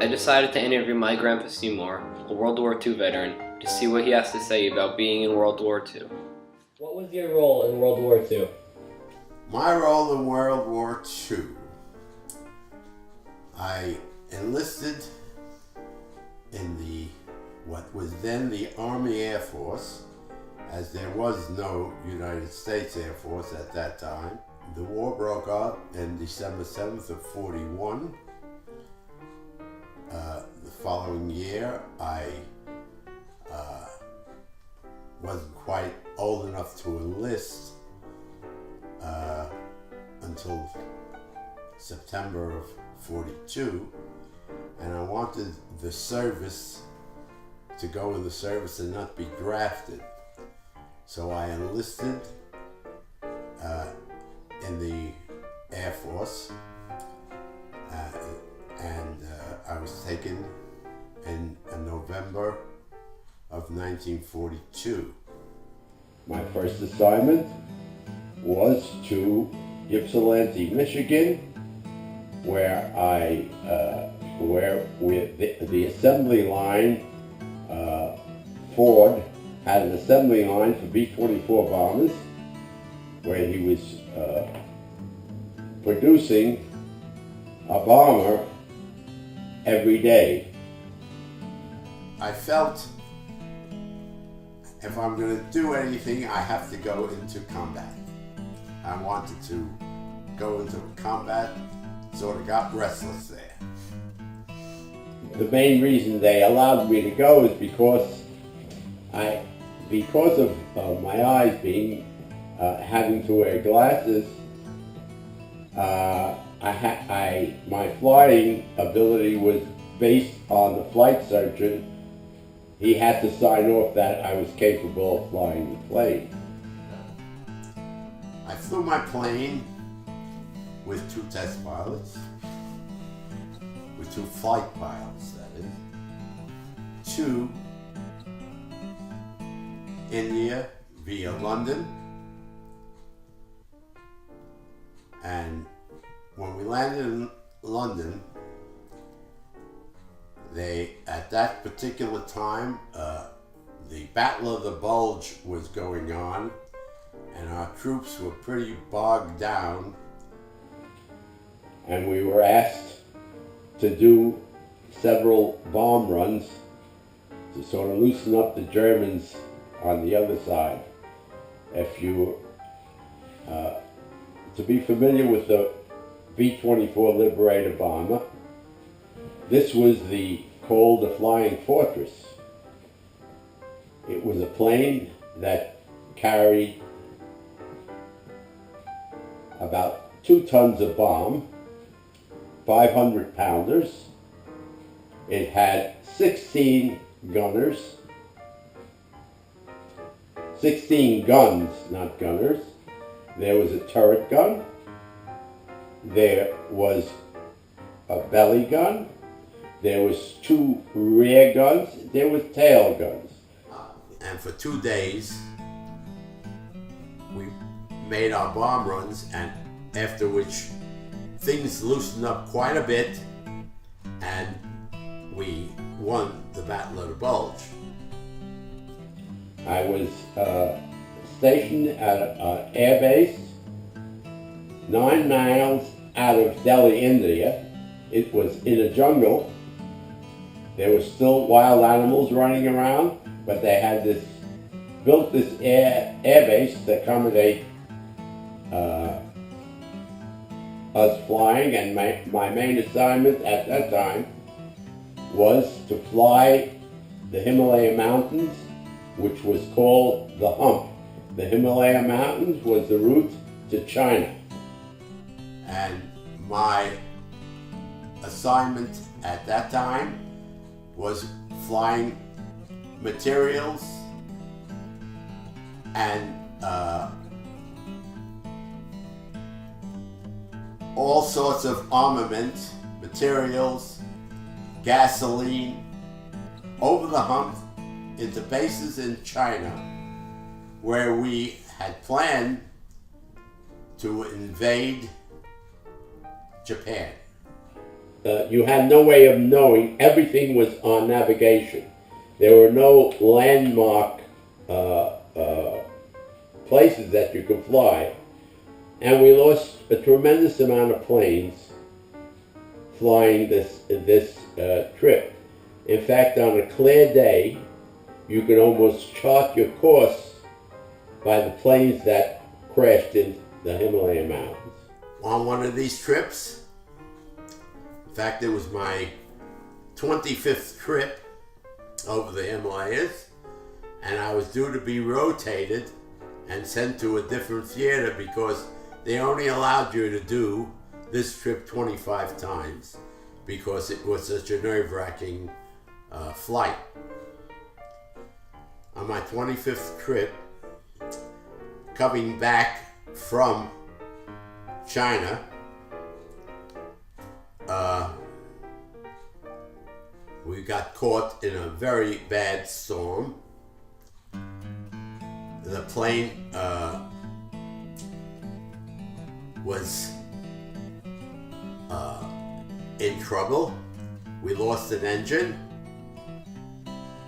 I decided to interview my grandpa Seymour, a World War II veteran, to see what he has to say about being in World War II. What was your role in World War II? My role in World War II. I enlisted in what was then the Army Air Force, as there was no United States Air Force at that time. The war broke out on December 7th of 41. The following year, I wasn't quite old enough to enlist until September of 42, and I wanted the service to go in the service and not be drafted. So I enlisted in the Air Force, and I was taken in November of 1942. My first assignment was to Ypsilanti, Michigan, where with the assembly line, Ford had an assembly line for B-24 bombers, where he was producing a bomber every day. I felt if I'm going to do anything, I have to go into combat. I wanted to go into combat, sort of got restless there. The main reason they allowed me to go is because of my eyes being having to wear glasses. My flying ability was based on the flight surgeon. He had to sign off that I was capable of flying the plane. I flew my plane with 2 test pilots, with 2 flight pilots, that is, to India via London. And when we landed in London, at that particular time, the Battle of the Bulge was going on, and our troops were pretty bogged down. And we were asked to do several bomb runs to sort of loosen up the Germans on the other side. If you, to be familiar with the B-24 Liberator bomber, this was called the Flying Fortress. It was a plane that carried about 2 tons of bomb, 500 pounders. It had 16 gunners, 16 guns, not gunners. There was a turret gun, there was a belly gun, there was 2 rear guns, there was tail guns. And for 2 days, we made our bomb runs, and after which things loosened up quite a bit, and we won the Battle of the Bulge. I was stationed at an air base 9 miles out of Delhi, India. It was in a jungle. There were still wild animals running around, but they had built this air base to accommodate us flying, and my main assignment at that time was to fly the Himalaya Mountains, which was called the Hump. The Himalaya Mountains was the route to China. And my assignment at that time was flying materials and all sorts of armament, materials, gasoline, over the hump into bases in China where we had planned to invade Japan. you had no way of knowing. Everything was on navigation. There were no landmark places that you could fly. And we lost a tremendous amount of planes flying this trip. In fact, on a clear day, you could almost chart your course by the planes that crashed in the Himalayan mountains. On one of these trips, in fact, it was my 25th trip over the Himalayas, and I was due to be rotated and sent to a different theater because they only allowed you to do this trip 25 times because it was such a nerve-wracking flight. On my 25th trip, coming back from China, we got caught in a very bad storm. The plane was in trouble. We lost an engine,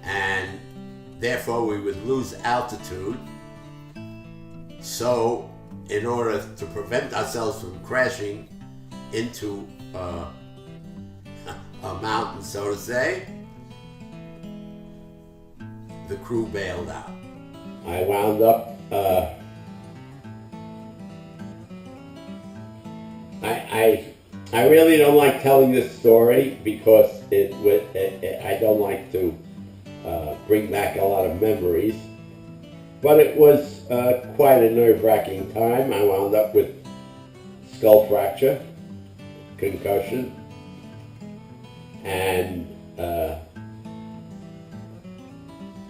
and therefore we would lose altitude. So, in order to prevent ourselves from crashing into a mountain, so to say, the crew bailed out. I wound up, I really don't like telling this story because I don't like to bring back a lot of memories, but it was quite a nerve-wracking time. I wound up with skull fracture, concussion, and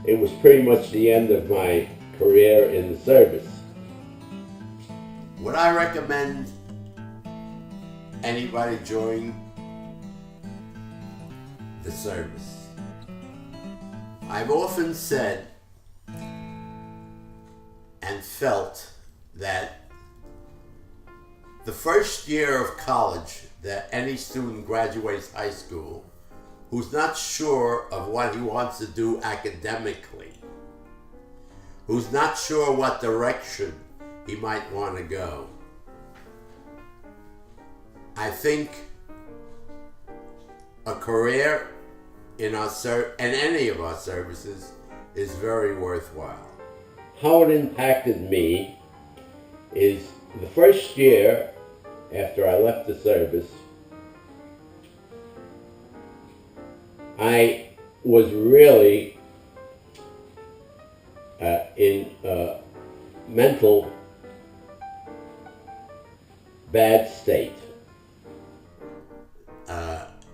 it was pretty much the end of my career in the service. Would I recommend anybody join the service? I've often said and felt that the first year of college that any student graduates high school who's not sure of what he wants to do academically, who's not sure what direction he might want to go, I think a career in our and any of our services is very worthwhile. How it impacted me is the first year after I left the service, I was really in a mental bad state.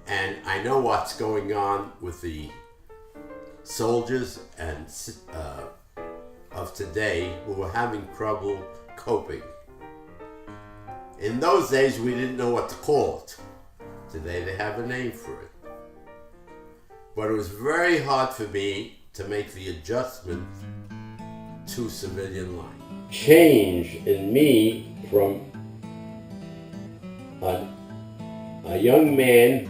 And I know what's going on with the soldiers and of today who are having trouble coping. In those days, we didn't know what to call it. Today, they have a name for it. But it was very hard for me to make the adjustment to civilian life. Change in me from a young man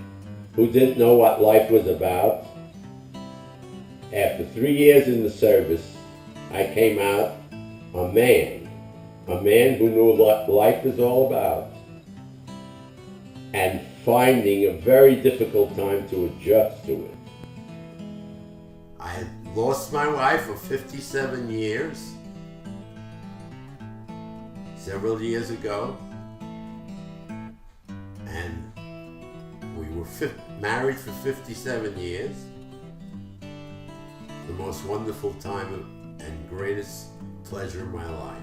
who didn't know what life was about. After 3 years in the service, I came out a man who knew what life was all about, and finding a very difficult time to adjust to it. I had lost my wife of 57 years, several years ago, and we were married for 57 years. The most wonderful time and greatest pleasure of my life.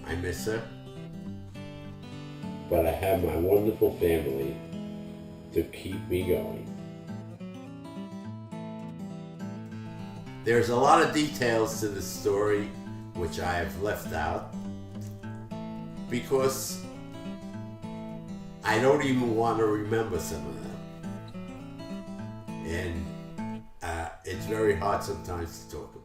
I miss her. But I have my wonderful family to keep me going. There's a lot of details to the story which I have left out because I don't even want to remember some of them. And it's very hard sometimes to talk about.